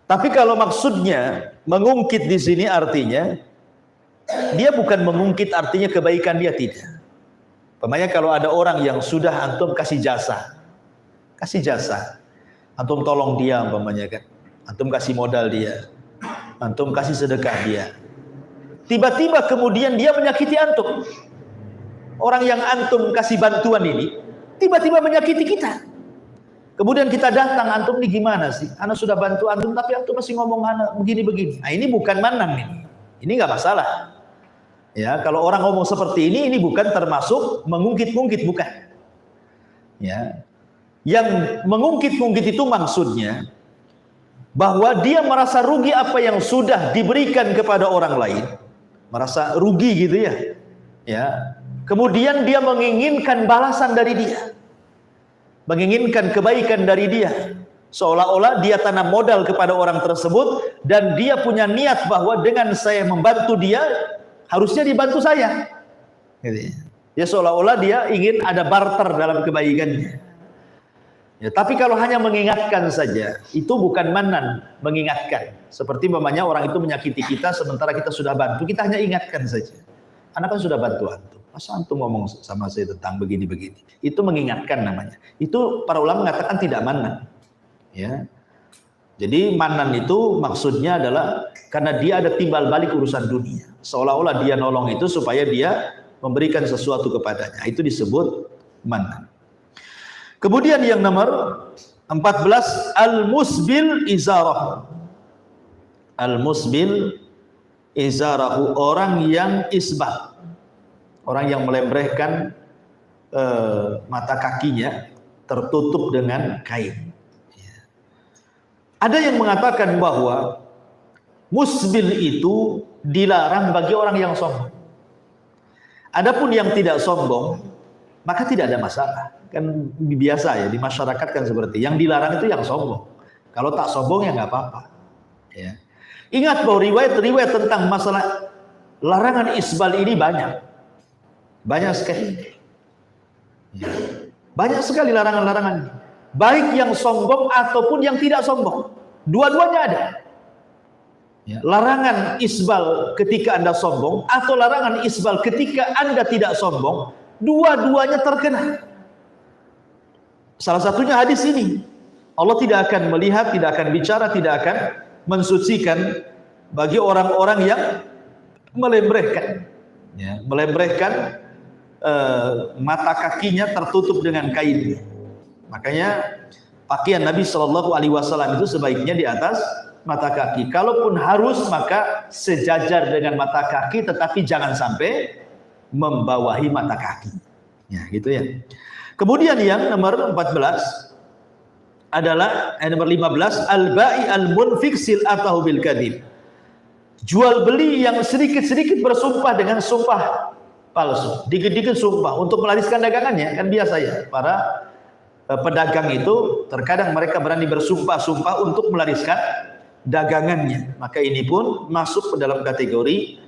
Tapi kalau maksudnya mengungkit di sini artinya dia bukan mengungkit artinya kebaikan dia, tidak. Umpamanya kalau ada orang yang sudah antum kasih jasa, antum tolong dia umpamanya kan, antum kasih modal dia, antum kasih sedekah dia, tiba-tiba kemudian dia menyakiti antum. Orang yang antum kasih bantuan ini tiba-tiba menyakiti kita. Kemudian kita datang, antum ini gimana sih? Ana sudah bantu antum tapi antum masih ngomong ana begini-begini. Nah, ini bukan manang ini. Ini enggak masalah. Ya, kalau orang ngomong seperti ini bukan termasuk mengungkit-ungkit, bukan. Ya. Yang mengungkit-ungkit itu maksudnya bahwa dia merasa rugi apa yang sudah diberikan kepada orang lain. Merasa rugi gitu ya. Ya. Kemudian dia menginginkan balasan dari dia. Menginginkan kebaikan dari dia, seolah-olah dia tanam modal kepada orang tersebut dan dia punya niat bahwa dengan saya membantu dia harusnya dibantu saya. Ya, seolah-olah dia ingin ada barter dalam kebaikannya. Ya, tapi kalau hanya mengingatkan saja, itu bukan manan, mengingatkan. Seperti umpamanya orang itu menyakiti kita sementara kita sudah bantu, kita hanya ingatkan saja. Anak kan sudah bantu antum. Masa antum ngomong sama saya tentang begini-begini? Itu mengingatkan namanya. Itu para ulama mengatakan tidak manan. Ya. Jadi manan itu maksudnya adalah karena dia ada timbal balik urusan dunia. Seolah-olah dia nolong itu supaya dia memberikan sesuatu kepadanya. Itu disebut manan. Kemudian yang nomor 14, al-musbil izarah. Al-musbil izarahu, orang yang isbah. Orang yang melembrehkan mata kakinya tertutup dengan kain. Ada yang mengatakan bahwa musbil itu dilarang bagi orang yang sombong. Adapun yang tidak sombong, maka tidak ada masalah. Kan biasa ya di masyarakat kan seperti yang dilarang itu yang sombong. Kalau tak sombong ya nggak apa-apa. Ya. Ingat bahwa riwayat-riwayat tentang masalah larangan isbal ini banyak. Banyak sekali. Ya. Banyak sekali larangan-larangan. Baik yang sombong ataupun yang tidak sombong. Dua-duanya ada. Ya. Larangan isbal ketika Anda sombong atau larangan isbal ketika Anda tidak sombong, dua-duanya terkena. Salah satunya hadis ini. Allah tidak akan melihat, tidak akan bicara, tidak akan mensucikan bagi orang-orang yang melembrehkan. Ya, melembrehkan mata kakinya tertutup dengan kain. Makanya pakaian Nabi SAW itu sebaiknya di atas mata kaki. Kalaupun harus maka sejajar dengan mata kaki, tetapi jangan sampai membawahi mata kaki. Ya, gitu ya. Kemudian yang nomor 14 adalah nomor 15, al-ba'i al-munfik sil'atahu bil kadhib. Jual beli yang sedikit-sedikit bersumpah dengan sumpah palsu, dikit-dikit sumpah untuk melariskan dagangannya. Kan biasa ya, para pedagang itu terkadang mereka berani bersumpah-sumpah untuk melariskan dagangannya. Maka ini pun masuk ke dalam kategori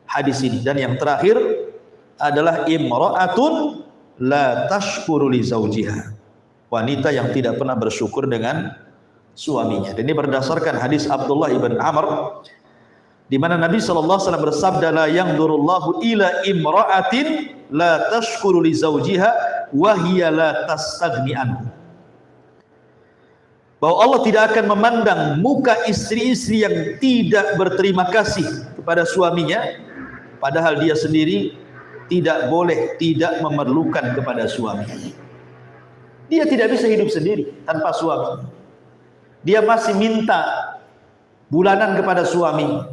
hadis ini. Dan yang terakhir adalah imra'atun la tashkuru li zawjiha, wanita yang tidak pernah bersyukur dengan suaminya. Dan ini berdasarkan hadis Abdullah ibn Amr, di mana Nabi SAW bersabda, la yanzurullahu ila imra'atin la tashkuru li zawjiha wa hiya la tastaghni anhu. bahwa Allah tidak akan memandang muka istri-istri yang tidak berterima kasih kepada suaminya, padahal dia sendiri tidak boleh tidak memerlukan kepada suami. Dia tidak bisa hidup sendiri tanpa suami. Dia masih minta bulanan kepada suami.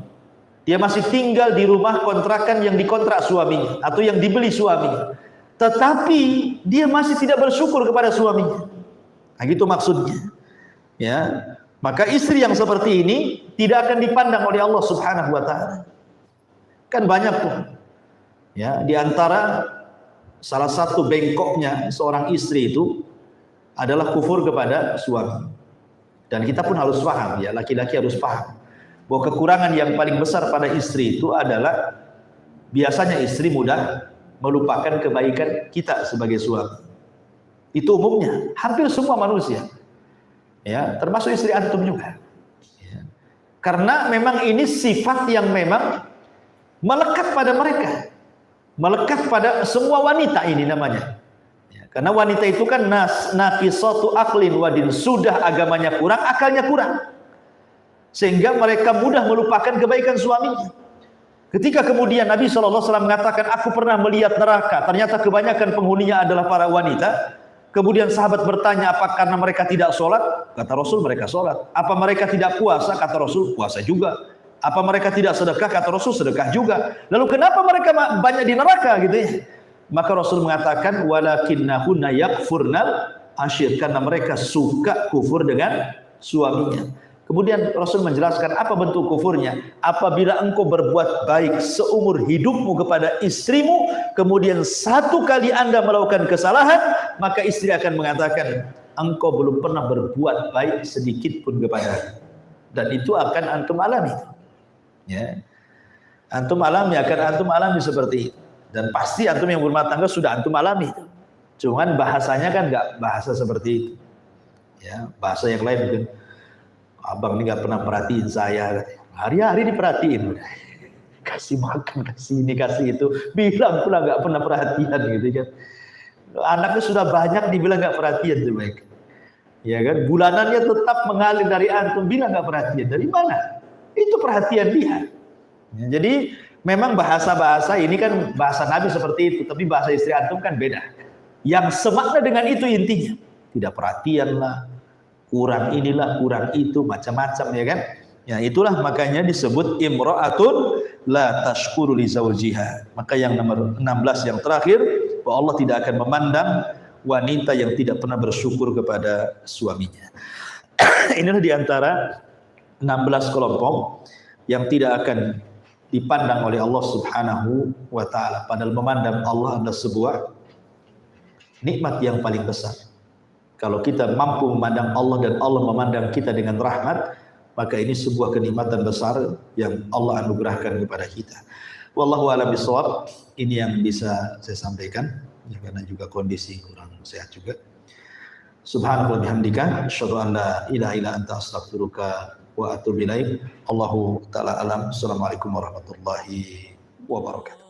Dia masih tinggal di rumah kontrakan yang dikontrak suaminya atau yang dibeli suaminya. Tetapi dia masih tidak bersyukur kepada suaminya. Nah, gitu maksudnya. Ya, maka istri yang seperti ini tidak akan dipandang oleh Allah Subhanahu wa taala. Kan banyak tuh. Ya, di antara salah satu bengkoknya seorang istri itu adalah kufur kepada suami. Dan kita pun harus paham, ya, laki-laki harus paham bahwa kekurangan yang paling besar pada istri itu adalah biasanya istri mudah melupakan kebaikan kita sebagai suami. Itu umumnya, hampir semua manusia. Ya, termasuk istri antum juga. Ya. Karena memang ini sifat yang memang melekat pada mereka. Melekat pada semua wanita ini namanya. Karena wanita itu kan naqisatu aqlin wadin, sudah agamanya kurang, akalnya kurang. Sehingga mereka mudah melupakan kebaikan suaminya. Ketika kemudian Nabi SAW mengatakan, aku pernah melihat neraka, ternyata kebanyakan penghuninya adalah para wanita. Kemudian sahabat bertanya, apa karena mereka tidak sholat? Kata Rasul, mereka sholat. Apa mereka tidak puasa? Kata Rasul, puasa juga. Apa mereka tidak sedekah? Kata Rasul, sedekah juga. Lalu kenapa mereka banyak di neraka gitu ya? Maka Rasul mengatakan walakinnahunna yakfurnal ashir, karena mereka suka kufur dengan suaminya. Kemudian Rasul menjelaskan apa bentuk kufurnya. Apabila engkau berbuat baik seumur hidupmu kepada istrimu, kemudian satu kali Anda melakukan kesalahan, maka istri akan mengatakan engkau belum pernah berbuat baik sedikit pun kepada. Dan itu akan antum alami. Ya. Antum alami, akan antum alami seperti itu. Dan pasti antum yang berumah tangga sudah antum alami. Cuman bahasanya kan nggak bahasa seperti itu. Ya, bahasa yang lain mungkin, abang ini nggak pernah perhatiin saya. Hari-hari diperhatiin. Kasih makan, kasih ini, kasih itu. Bilang pula nggak pernah perhatian gitu kan. Anaknya sudah banyak dibilang nggak perhatian coba. Ya kan, bulanannya tetap mengalir dari antum, bilang nggak perhatian. Dari mana? Itu perhatian dia. Ya, jadi memang bahasa-bahasa ini kan bahasa Nabi seperti itu, tapi bahasa istri antum kan beda. Yang semakna dengan itu intinya, tidak perhatian lah, kurang inilah, kurang itu, macam-macam ya kan. Ya itulah makanya disebut imra'atun la tashkuru li zawjiha. Maka yang nomor 16 yang terakhir, bahwa Allah tidak akan memandang wanita yang tidak pernah bersyukur kepada suaminya. Inilah diantara 16 kelompok yang tidak akan dipandang oleh Allah Subhanahu wa ta'ala. Padahal memandang Allah adalah sebuah nikmat yang paling besar. Kalau kita mampu memandang Allah dan Allah memandang kita dengan rahmat, maka ini sebuah kenikmatan besar yang Allah anugerahkan kepada kita. Wallahu a'lam bishawab. Ini yang bisa saya sampaikan, ya, karena juga kondisi kurang sehat juga. Subhanallah bihamdika, asyhadu an la ilaha illa anta astaghfiruka wa atubu ilaik. Allahu ta'ala alam. Assalamualaikum warahmatullahi wabarakatuh.